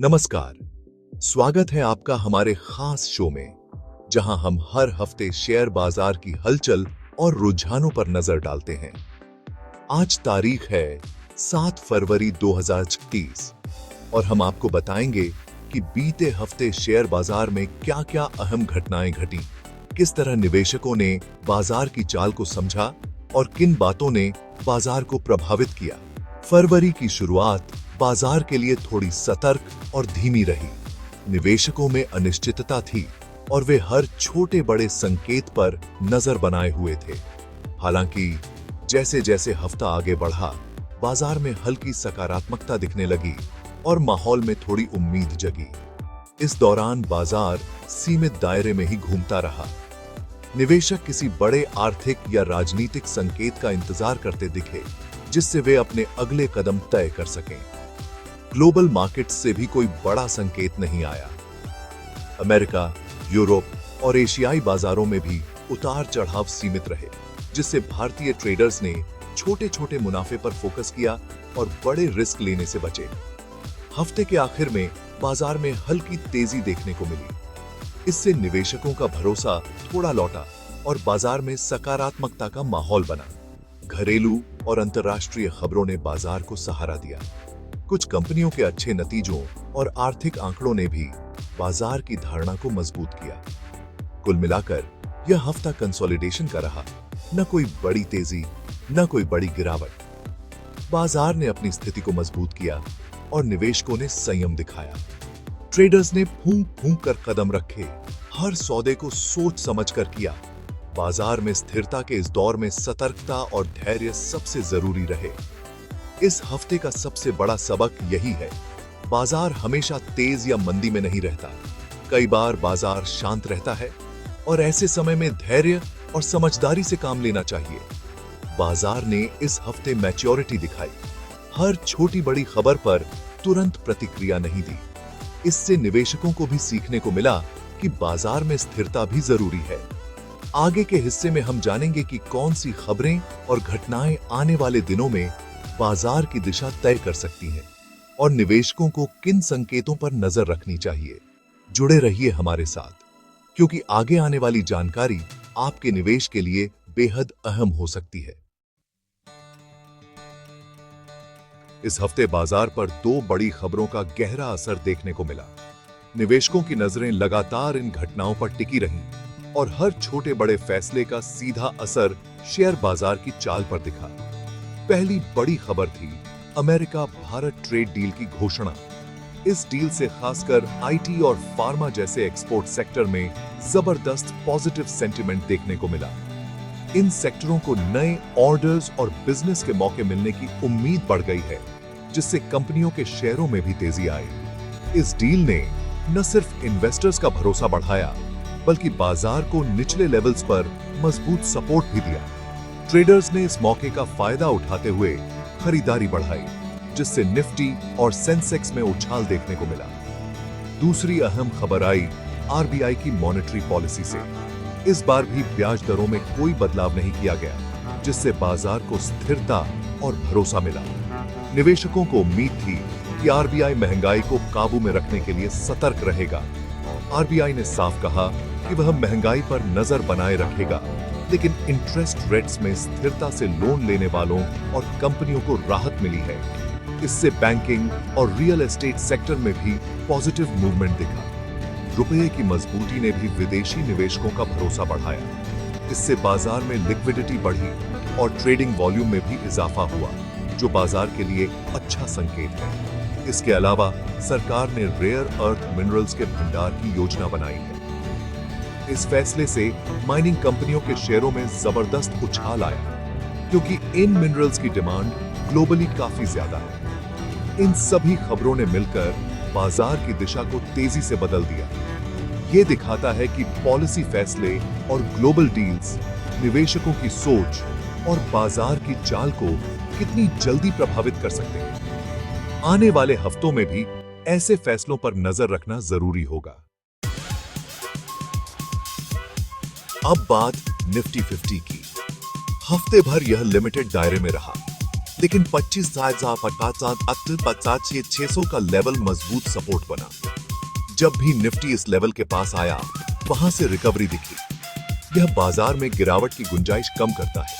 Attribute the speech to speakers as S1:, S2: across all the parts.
S1: नमस्कार। स्वागत है आपका हमारे खास शो में, जहां हम हर हफ्ते शेयर बाजार की हलचल और रुझानों पर नजर डालते हैं। आज तारीख है 7 फरवरी 2036 और हम आपको बताएंगे कि बीते हफ्ते शेयर बाजार में क्या-क्या अहम घटनाएं घटी, किस तरह निवेशकों ने बाजार की चाल को समझा और किन बातों ने बाजार को प्रभावित किया। फरवरी की शुरुआत बाजार के लिए थोड़ी सतर्क और धीमी रही। निवेशकों में अनिश्चितता थी और वे हर छोटे बड़े संकेत पर नजर बनाए हुए थे। हालांकि जैसे जैसे हफ्ता आगे बढ़ा, बाजार में हल्की सकारात्मकता दिखने लगी और माहौल में थोड़ी उम्मीद जगी। इस दौरान बाजार सीमित दायरे में ही घूमता रहा। निवेशक किसी बड़े आर्थिक या राजनीतिक संकेत का इंतजार करते दिखे, जिससे वे अपने अगले कदम तय कर सकें। ग्लोबल मार्केट्स से भी कोई बड़ा संकेत नहीं आया। अमेरिका, यूरोप और एशियाई बाजारों में भी उतार चढ़ाव सीमित रहे, जिससे भारतीय ट्रेडर्स ने छोटे छोटे मुनाफे पर फोकस किया और बड़े रिस्क लेने से बचे। हफ्ते के आखिर में बाजार में हल्की तेजी देखने को मिली। इससे निवेशकों का भरोसा थोड़ा लौटा और बाजार में सकारात्मकता का माहौल बना। घरेलू और अंतर्राष्ट्रीय खबरों ने बाजार को सहारा दिया। कुछ कंपनियों के अच्छे नतीजों और आर्थिक आंकड़ों ने भी बाजार की धारणा को मजबूत किया। कुल मिलाकर यह हफ्ता कंसोलिडेशन का रहा। न कोई बड़ी तेजी, न कोई बड़ी गिरावट। बाजार ने अपनी स्थिति को मजबूत किया और निवेशकों ने संयम दिखाया। ट्रेडर्स ने फूंक फूंक कर कदम रखे, हर सौदे को सोच समझकर किया। बाजार में स्थिरता के इस दौर में सतर्कता और धैर्य सबसे जरूरी रहे। इस हफ्ते का सबसे बड़ा सबक यही है, बाजार हमेशा तेज या मंदी में नहीं रहता। कई बार बाजार शांत रहता है और ऐसे समय में धैर्य और समझदारी से काम लेना चाहिए। बाजार ने इस हफ्ते मैच्योरिटी दिखाई। हर छोटी बड़ी खबर पर तुरंत प्रतिक्रिया नहीं दी। इससे निवेशकों को भी सीखने को मिला कि बाजार में स्थिरता भी जरूरी है। आगे के हिस्से में हम जानेंगे कि कौन सी खबरें और घटनाएं आने वाले दिनों में बाजार की दिशा तय कर सकती हैं और निवेशकों को किन संकेतों पर नजर रखनी चाहिए। जुड़े रहिए हमारे साथ, क्योंकि आगे आने वाली जानकारी आपके निवेश के लिए बेहद अहम हो सकती है। इस हफ्ते बाजार पर दो बड़ी खबरों का गहरा असर देखने को मिला। निवेशकों की नजरें लगातार इन घटनाओं पर टिकी रहीं और हर छोटे बड़े फैसले का सीधा असर शेयर बाजार की चाल पर दिखा। पहली बड़ी खबर थी अमेरिका भारत ट्रेड डील की घोषणा। इस डील से खासकर आईटी और फार्मा जैसे एक्सपोर्ट सेक्टर में जबरदस्त पॉजिटिव सेंटिमेंट देखने को मिला। इन सेक्टरों को नए ऑर्डर्स और बिजनेस के मौके मिलने की उम्मीद बढ़ गई है, जिससे कंपनियों के शेयरों में भी तेजी आई। इस डील ने न सिर्फ इन्वेस्टर्स का भरोसा बढ़ाया, बल्कि बाजार को निचले लेवल्स पर मजबूत सपोर्ट भी दिया। ट्रेडर्स ने इस मौके का फायदा उठाते हुए खरीदारी बढ़ाई, जिससे निफ्टी और सेंसेक्स में उछाल देखने को मिला। दूसरी अहम खबर आई आरबीआई की मॉनेटरी पॉलिसी से। इस बार भी ब्याज दरों में कोई बदलाव नहीं किया गया, जिससे बाजार को स्थिरता और भरोसा मिला। निवेशकों को उम्मीद थी कि आरबीआई महंगाई को काबू में रखने के लिए सतर्क रहेगा। आरबीआई ने साफ कहा कि वह महंगाई पर नजर बनाए रखेगा, लेकिन इंटरेस्ट रेट्स में स्थिरता से लोन लेने वालों और कंपनियों को राहत मिली है। इससे बैंकिंग और रियल एस्टेट सेक्टर में भी पॉजिटिव मूवमेंट दिखा। रुपये की मजबूती ने भी विदेशी निवेशकों का भरोसा बढ़ाया। इससे बाजार में लिक्विडिटी बढ़ी और ट्रेडिंग वॉल्यूम में भी इजाफा हुआ, जो बाजार के लिए अच्छा संकेत है। इसके अलावा सरकार ने रेयर अर्थ मिनरल्स के भंडार की योजना बनाई है। इस फैसले से माइनिंग कंपनियों के शेयरों में जबरदस्त उछाल आया, क्योंकि इन मिनरल्स की डिमांड ग्लोबली काफी ज्यादा है। इन सभी खबरों ने मिलकर बाजार की दिशा को तेजी से बदल दिया। ये दिखाता है कि पॉलिसी फैसले और ग्लोबल डील्स निवेशकों की सोच और बाजार की चाल को कितनी जल्दी प्रभावित कर सकते हैं। आने वाले हफ्तों में भी ऐसे फैसलों पर नजर रखना जरूरी होगा। अब बात निफ्टी 50 की। हफ्ते भर यह लिमिटेड दायरे में रहा, लेकिन 25,50 का लेवल मजबूत सपोर्ट बना। जब भी निफ्टी इस लेवल के पास आया, वहां से रिकवरी दिखी। यह बाजार में गिरावट की गुंजाइश कम करता है।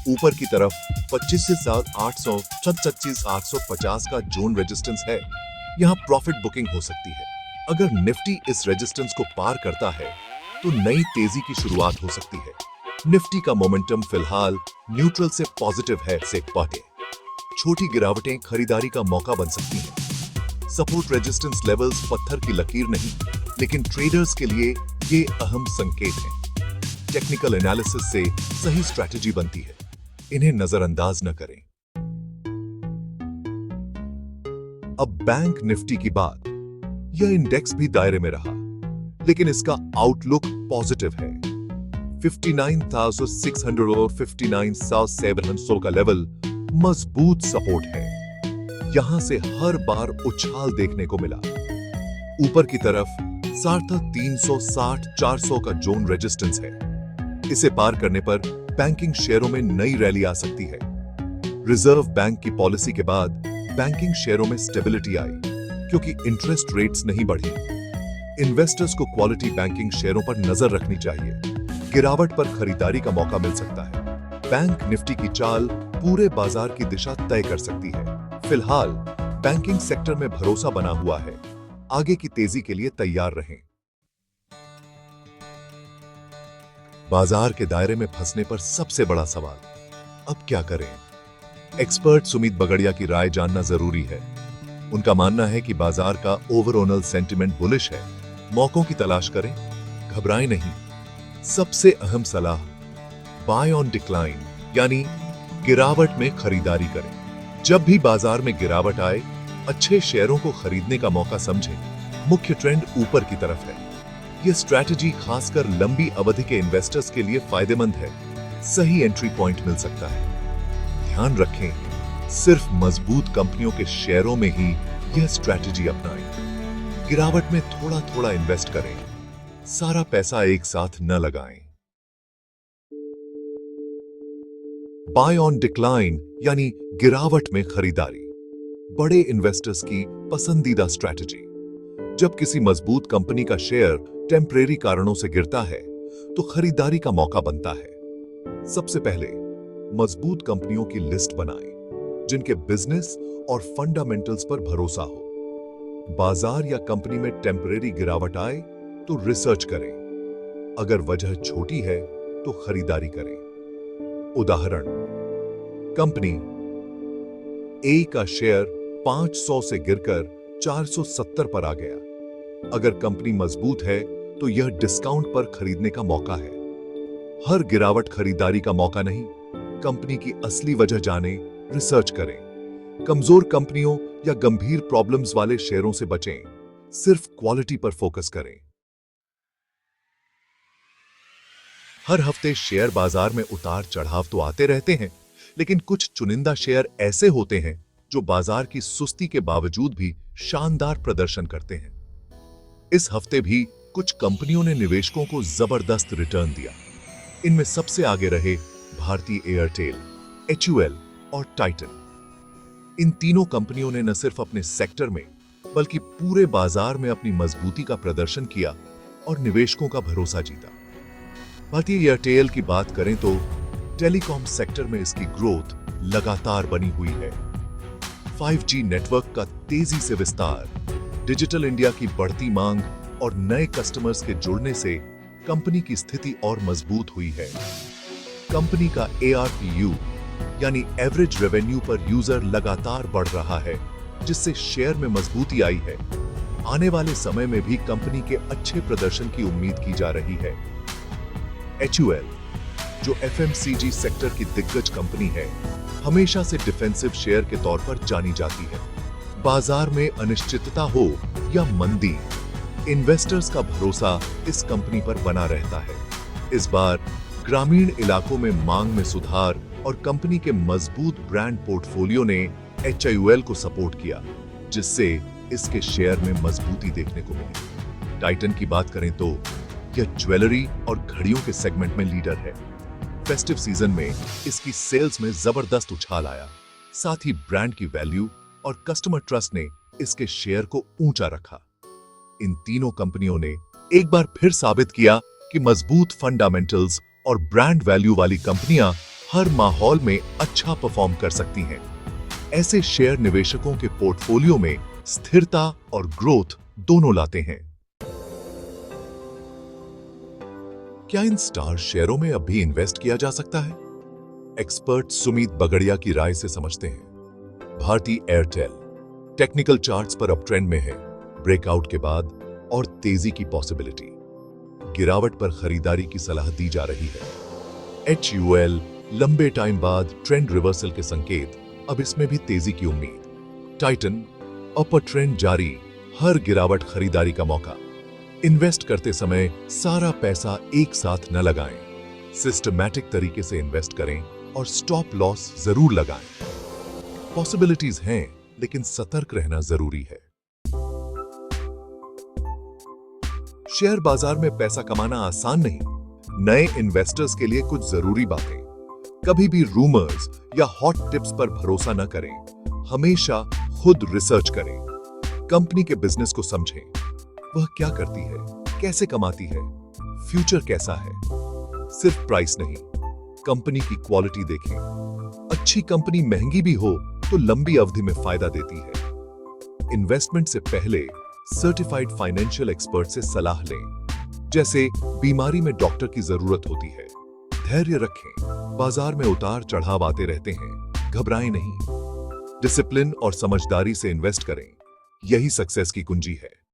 S1: ऊपर की तरफ 25,800, 25,850 का जोन रेजिस्टेंस है। यहां प्रॉफिट बुकिंग हो सकती है। अगर निफ्टी इस रेजिस्टेंस को पार करता है तो नई तेजी की शुरुआत हो सकती है। निफ्टी का मोमेंटम फिलहाल न्यूट्रल से पॉजिटिव है से पहले छोटी गिरावटें खरीदारी का मौका बन सकती हैं। सपोर्ट रेजिस्टेंस लेवल्स पत्थर की लकीर नहीं, लेकिन ट्रेडर्स के लिए ये अहम संकेत हैं। टेक्निकल एनालिसिस से सही स्ट्रैटेजी बनती है, इन्हें नजरअंदाज न करें। अब बैंक निफ्टी की बात। यह इंडेक्स भी दायरे में रहा, लेकिन इसका आउटलुक पॉजिटिव है। 59,600 और 59,700 का लेवल मजबूत सपोर्ट है। यहां से हर बार उछाल देखने को मिला। ऊपर की तरफ 360-400 का जोन रेजिस्टेंस है। इसे पार करने पर बैंकिंग शेयरों में नई रैली आ सकती है। रिजर्व बैंक की पॉलिसी के बाद बैंकिंग शेयरों में स्टेबिलिटी आई, क्योंकि इंटरेस्ट रेट्स नहीं बढ़ी। इन्वेस्टर्स को क्वालिटी बैंकिंग शेयरों पर नजर रखनी चाहिए। गिरावट पर खरीदारी का मौका मिल सकता है। बैंक निफ्टी की चाल पूरे बाजार की दिशा तय कर सकती है। फिलहाल बैंकिंग सेक्टर में भरोसा बना हुआ है। आगे की तेजी के लिए तैयार रहें। बाजार के दायरे में फंसने पर सबसे बड़ा सवाल, अब क्या करें? एक्सपर्ट सुमित बगड़िया की राय जानना जरूरी है। उनका मानना है कि बाजार का ओवरऑल सेंटिमेंट बुलिश है। मौकों की तलाश करें, घबराएं नहीं। सबसे अहम सलाह, बाय ऑन डिक्लाइन, यानी गिरावट में खरीदारी करें। जब भी बाजार में गिरावट आए, अच्छे शेयरों को खरीदने का मौका समझें। मुख्य ट्रेंड ऊपर की तरफ है। यह स्ट्रैटेजी खासकर लंबी अवधि के इन्वेस्टर्स के लिए फायदेमंद है। सही एंट्री पॉइंट मिल सकता है। ध्यान रखें, सिर्फ मजबूत कंपनियों के शेयरों में ही यह स्ट्रैटेजी अपनाएं। गिरावट में थोड़ा थोड़ा इन्वेस्ट करें, सारा पैसा एक साथ न लगाएं। बाय ऑन डिक्लाइन, यानी गिरावट में खरीदारी, बड़े इन्वेस्टर्स की पसंदीदा स्ट्रैटेजी। जब किसी मजबूत कंपनी का शेयर टेम्परेरी कारणों से गिरता है, तो खरीदारी का मौका बनता है। सबसे पहले मजबूत कंपनियों की लिस्ट बनाएं, जिनके बिजनेस और फंडामेंटल्स पर भरोसा हो। बाजार या कंपनी में टेम्परेरी गिरावट आए तो रिसर्च करें। अगर वजह छोटी है तो खरीदारी करें। उदाहरण, कंपनी ए का शेयर 500 से गिरकर 470 पर आ गया। अगर कंपनी मजबूत है तो यह डिस्काउंट पर खरीदने का मौका है। हर गिरावट खरीदारी का मौका नहीं। कंपनी की असली वजह जाने, रिसर्च करें। कमजोर कंपनियों या गंभीर प्रॉब्लम्स वाले शेयरों से बचें। सिर्फ क्वालिटी पर फोकस करें। हर हफ्ते शेयर बाजार में उतार चढ़ाव तो आते रहते हैं, लेकिन कुछ चुनिंदा शेयर ऐसे होते हैं जो बाजार की सुस्ती के बावजूद भी शानदार प्रदर्शन करते हैं। इस हफ्ते भी कुछ कंपनियों ने निवेशकों को जबरदस्त रिटर्न दिया। इनमें सबसे आगे रहे भारती एयरटेल, HUL और टाइटन। इन तीनों कंपनियों ने न सिर्फ अपने सेक्टर में बल्कि पूरे बाजार में अपनी मजबूती का प्रदर्शन किया और निवेशकों का भरोसा जीता। भारतीय एयरटेल की बात करें तो टेलीकॉम सेक्टर में इसकी ग्रोथ लगातार बनी हुई है। 5G नेटवर्क का तेजी से विस्तार, डिजिटल इंडिया की बढ़ती मांग और नए कस्टमर्स के जुड़ने से कंपनी की स्थिति और मजबूत हुई है। कंपनी का ARPU यानी एवरेज रेवेन्यू पर यूजर लगातार बढ़ रहा है, जिससे शेयर में मजबूती आई है। आने वाले समय में भी कंपनी के अच्छे प्रदर्शन की उम्मीद की जा रही है। HUL, जो FMCG सेक्टर की दिग्गज कंपनी है, हमेशा से डिफेंसिव शेयर के तौर पर जानी जाती है। बाजार में अनिश्चितता हो या मंदी, इन्वेस्टर्स का भरोसा इस कंपनी पर बना रहता है। इस बार ग्रामीण इलाकों में मांग में सुधार और कंपनी के मजबूत ब्रांड पोर्टफोलियो ने HUL को सपोर्ट किया, जिससे इसके शेयर में मजबूती देखने को मिली। टाइटन की बात करें तो यह ज्वेलरी और घड़ियों के सेगमेंट में लीडर है। फेस्टिव सीजन में इसकी सेल्स में जबरदस्त उछाल आया। साथ ही ब्रांड की वैल्यू और कस्टमर ट्रस्ट ने इसके शेयर को ऊंचा रखा। इन तीनों कंपनियों ने एक बार फिर साबित किया कि मजबूत फंडामेंटल्स और ब्रांड वैल्यू वाली कंपनियां हर माहौल में अच्छा परफॉर्म कर सकती हैं। ऐसे शेयर निवेशकों के पोर्टफोलियो में स्थिरता और ग्रोथ दोनों लाते हैं। क्या इन स्टार शेयरों में अब भी इन्वेस्ट किया जा सकता है? एक्सपर्ट सुमित बगड़िया की राय से समझते हैं। भारती एयरटेल टेक्निकल चार्ट्स पर अप ट्रेंड में है, ब्रेकआउट के बाद और तेजी की पॉसिबिलिटी। गिरावट पर खरीदारी की सलाह दी जा रही है। HUL लंबे टाइम बाद ट्रेंड रिवर्सल के संकेत, अब इसमें भी तेजी की उम्मीद। टाइटन अपर ट्रेंड जारी, हर गिरावट खरीदारी का मौका। इन्वेस्ट करते समय सारा पैसा एक साथ न लगाएं, सिस्टमैटिक तरीके से इन्वेस्ट करें और स्टॉप लॉस जरूर लगाएं। पॉसिबिलिटीज हैं, लेकिन सतर्क रहना जरूरी है। शेयर बाजार में पैसा कमाना आसान नहीं। नए इन्वेस्टर्स के लिए कुछ जरूरी बातें। कभी भी रूमर्स या हॉट टिप्स पर भरोसा न करें। हमेशा खुद रिसर्च करें। कंपनी के बिजनेस को समझें। वह क्या करती है, कैसे कमाती है, फ्यूचर कैसा है। सिर्फ प्राइस नहीं, कंपनी की क्वालिटी देखें। अच्छी कंपनी महंगी भी हो तो लंबी अवधि में फायदा देती है। इन्वेस्टमेंट से पहले सर्टिफाइड फाइनेंशियल एक्सपर्ट से सलाह लें। जैसे बीमारी में डॉक्टर की जरूरत होती है। धैर्य रखें, बाजार में उतार चढ़ाव आते रहते हैं, घबराएं नहीं। डिसिप्लिन और समझदारी से इन्वेस्ट करें, यही सक्सेस की कुंजी है।